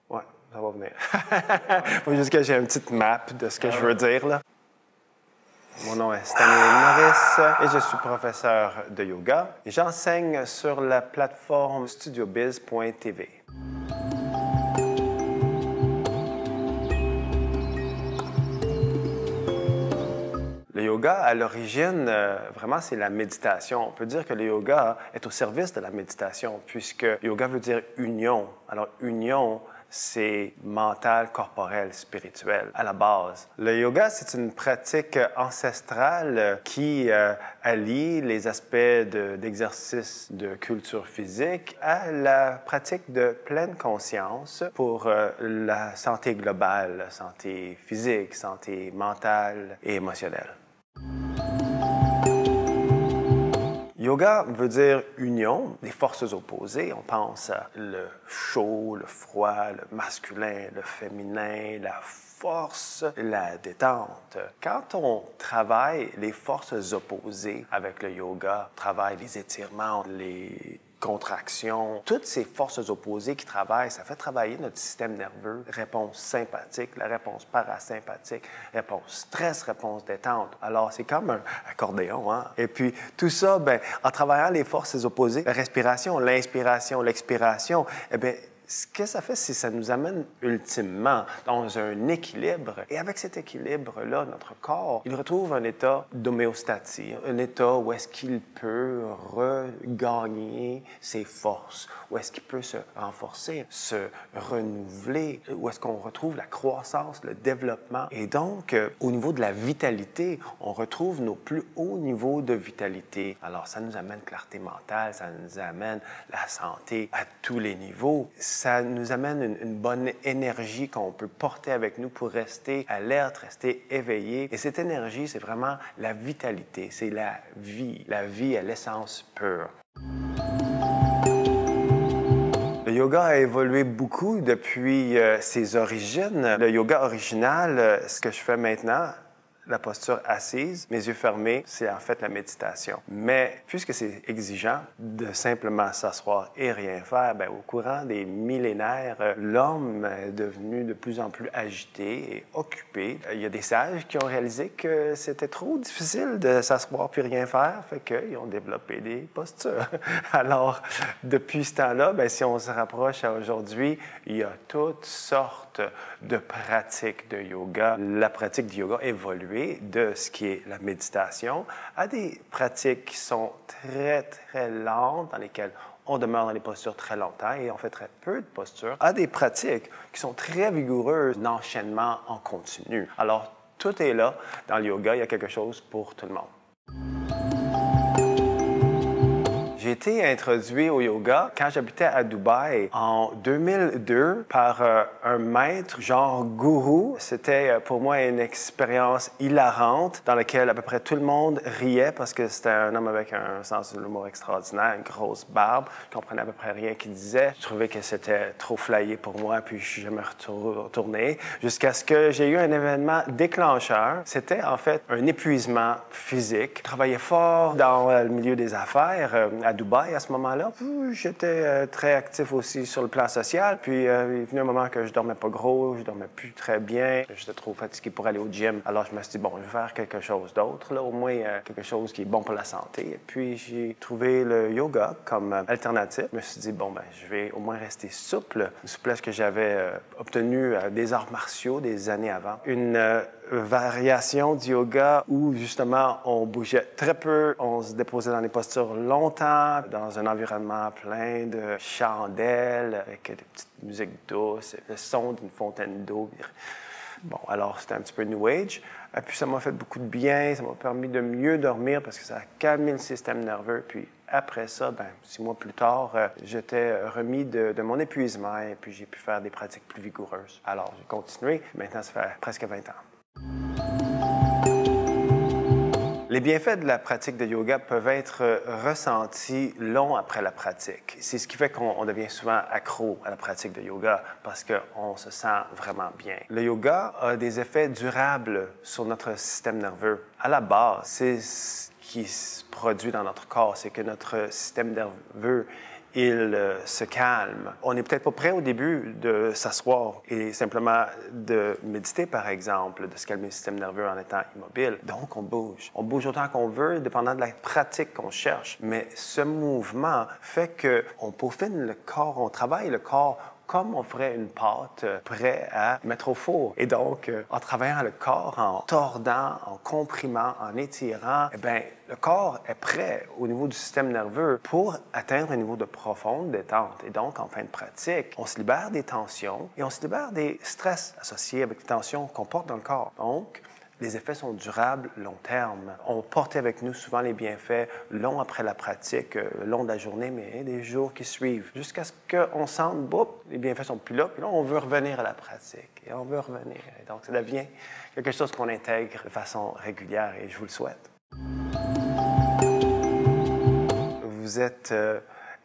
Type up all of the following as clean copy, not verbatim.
Ouais, ça va venir. Faut juste que j'ai une petite map de ce que je veux dire, là. Mon nom est Stanley Norris et je suis professeur de yoga. J'enseigne sur la plateforme studiobiz.tv. Le yoga, à l'origine, vraiment, c'est la méditation. On peut dire que le yoga est au service de la méditation, puisque yoga veut dire union. Alors, union, c'est mental, corporel, spirituel, à la base. Le yoga, c'est une pratique ancestrale qui allie les aspects d'exercice de culture physique à la pratique de pleine conscience pour la santé globale, la santé physique, santé mentale et émotionnelle. Yoga veut dire union, des forces opposées. On pense à le chaud, le froid, le masculin, le féminin, la force, la détente. Quand on travaille les forces opposées avec le yoga, on travaille les étirements, les contractions, toutes ces forces opposées qui travaillent, ça fait travailler notre système nerveux. Réponse sympathique, la réponse parasympathique, réponse stress, réponse détente. Alors, c'est comme un accordéon, hein? Et puis, tout ça, bien, en travaillant les forces opposées, la respiration, l'inspiration, l'expiration, eh bien, ce que ça fait, c'est que ça nous amène ultimement dans un équilibre. Et avec cet équilibre-là, notre corps, il retrouve un état d'homéostatie, un état où est-ce qu'il peut regagner ses forces, où est-ce qu'il peut se renforcer, se renouveler, où est-ce qu'on retrouve la croissance, le développement. Et donc, au niveau de la vitalité, on retrouve nos plus hauts niveaux de vitalité. Alors, ça nous amène clarté mentale, ça nous amène la santé à tous les niveaux. Ça nous amène une bonne énergie qu'on peut porter avec nous pour rester alerte, rester éveillé. Et cette énergie, c'est vraiment la vitalité, c'est la vie à l'essence pure. Le yoga a évolué beaucoup depuis ses origines. Le yoga original, ce que je fais maintenant, la posture assise, mes yeux fermés, c'est en fait la méditation. Mais puisque c'est exigeant de simplement s'asseoir et rien faire, bien, au courant des millénaires, l'homme est devenu de plus en plus agité et occupé. Il y a des sages qui ont réalisé que c'était trop difficile de s'asseoir puis rien faire, fait qu'ils ont développé des postures. Alors, depuis ce temps-là, bien, si on se rapproche à aujourd'hui, il y a toutes sortes de pratiques de yoga. La pratique du yoga évolue de ce qui est la méditation à des pratiques qui sont très, très lentes, dans lesquelles on demeure dans les postures très longtemps et on fait très peu de postures, à des pratiques qui sont très vigoureuses, d'enchaînement en continu. Alors, tout est là. Dans le yoga, il y a quelque chose pour tout le monde. J'ai été introduit au yoga quand j'habitais à Dubaï en 2002 par un maître, genre gourou. C'était pour moi une expérience hilarante dans laquelle à peu près tout le monde riait parce que c'était un homme avec un sens de l'humour extraordinaire, une grosse barbe, qui comprenait à peu près rien qu'il disait. Je trouvais que c'était trop flyé pour moi, puis je suis jamais retourné jusqu'à ce que j'ai eu un événement déclencheur. C'était en fait un épuisement physique. Je travaillais fort dans le milieu des affaires à Dubaï à ce moment-là. J'étais très actif aussi sur le plan social. Puis il est venu un moment que je dormais pas gros, je dormais plus très bien. J'étais trop fatigué pour aller au gym. Alors je me suis dit, bon, je vais faire quelque chose d'autre, là, au moins quelque chose qui est bon pour la santé. Et puis j'ai trouvé le yoga comme alternative. Je me suis dit, bon, ben, je vais au moins rester souple. Une souplesse que j'avais obtenue des arts martiaux des années avant. Une variation du yoga où justement on bougeait très peu, on se déposait dans les postures longtemps, dans un environnement plein de chandelles, avec des petites musiques douces, le son d'une fontaine d'eau. Bon, alors c'était un petit peu New Age. Et puis ça m'a fait beaucoup de bien, ça m'a permis de mieux dormir parce que ça a calmé le système nerveux. Puis après ça, ben, 6 mois plus tard, j'étais remis de mon épuisement et puis j'ai pu faire des pratiques plus vigoureuses. Alors j'ai continué, maintenant ça fait presque 20 ans. Les bienfaits de la pratique de yoga peuvent être ressentis long après la pratique. C'est ce qui fait qu'on devient souvent accro à la pratique de yoga parce qu'on se sent vraiment bien. Le yoga a des effets durables sur notre système nerveux. À la base, c'est ce qui se produit dans notre corps, c'est que notre système nerveux se calme. On n'est peut-être pas prêt au début de s'asseoir et simplement de méditer, par exemple, de se calmer le système nerveux en étant immobile. Donc, on bouge. On bouge autant qu'on veut, dépendant de la pratique qu'on cherche. Mais ce mouvement fait qu'on peaufine le corps, on travaille le corps comme on ferait une pâte prêt à mettre au four. Et donc, en travaillant le corps, en tordant, en comprimant, en étirant, eh bien, le corps est prêt au niveau du système nerveux pour atteindre un niveau de profonde détente. Et donc, en fin de pratique, on se libère des tensions et on se libère des stress associés avec les tensions qu'on porte dans le corps. Donc, les effets sont durables, long terme. On porte avec nous souvent les bienfaits long après la pratique, long de la journée, mais des jours qui suivent, jusqu'à ce qu'on sente, boum, les bienfaits sont plus là, puis là, on veut revenir à la pratique, et on veut revenir. Et donc, ça devient quelque chose qu'on intègre de façon régulière, et je vous le souhaite. Vous êtes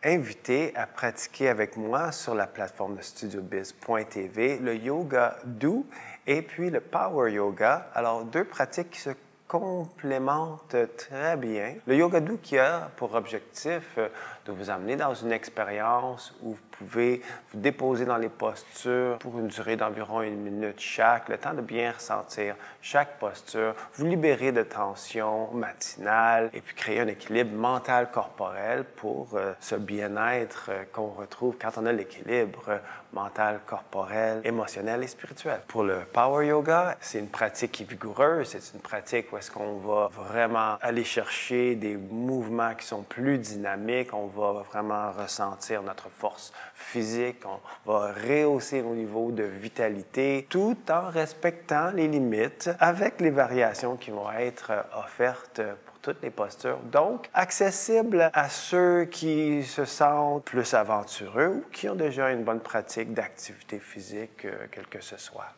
invité à pratiquer avec moi sur la plateforme de StudioBiz.tv le yoga doux et puis le power yoga. Alors, deux pratiques qui se complémentent très bien. Le yoga doux qui a pour objectif de vous amener dans une expérience où vous pouvez vous déposer dans les postures pour une durée d'environ 1 minute chaque, le temps de bien ressentir chaque posture, vous libérer de tensions matinales et puis créer un équilibre mental-corporel pour ce bien-être qu'on retrouve quand on a l'équilibre mental, corporel, émotionnel et spirituel. Pour le power yoga, c'est une pratique qui est vigoureuse, c'est une pratique où est-ce qu'on va vraiment aller chercher des mouvements qui sont plus dynamiques, on va vraiment ressentir notre force physique, on va rehausser nos niveaux de vitalité, tout en respectant les limites avec les variations qui vont être offertes pour toutes les postures. Donc, accessible à ceux qui se sentent plus aventureux ou qui ont déjà une bonne pratique d'activité physique, quelle que ce soit.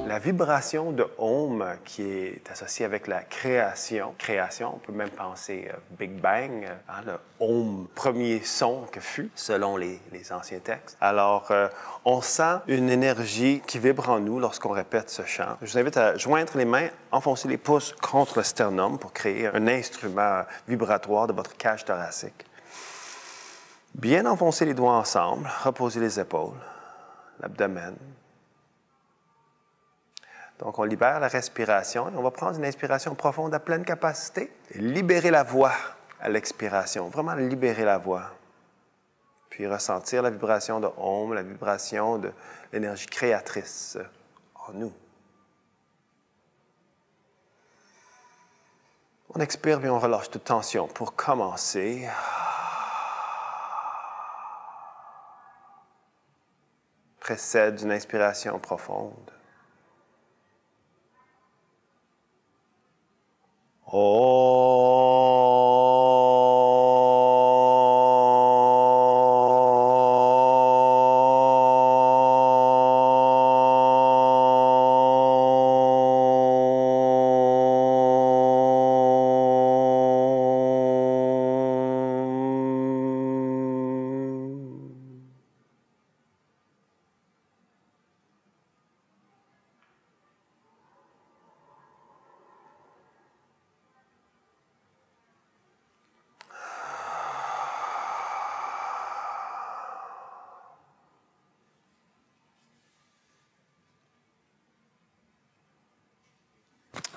La vibration de Om, qui est associée avec la création, on peut même penser Big Bang, le Om, premier son que fut, selon les anciens textes. Alors, on sent une énergie qui vibre en nous lorsqu'on répète ce chant. Je vous invite à joindre les mains, enfoncer les pouces contre le sternum pour créer un instrument vibratoire de votre cage thoracique. Bien enfoncer les doigts ensemble, reposer les épaules, l'abdomen. Donc, on libère la respiration et on va prendre une inspiration profonde à pleine capacité et libérer la voix à l'expiration, vraiment libérer la voix. Puis ressentir la vibration de Om, la vibration de l'énergie créatrice en nous. On expire puis on relâche toute tension pour commencer. Précède d'une inspiration profonde.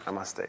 Namaste.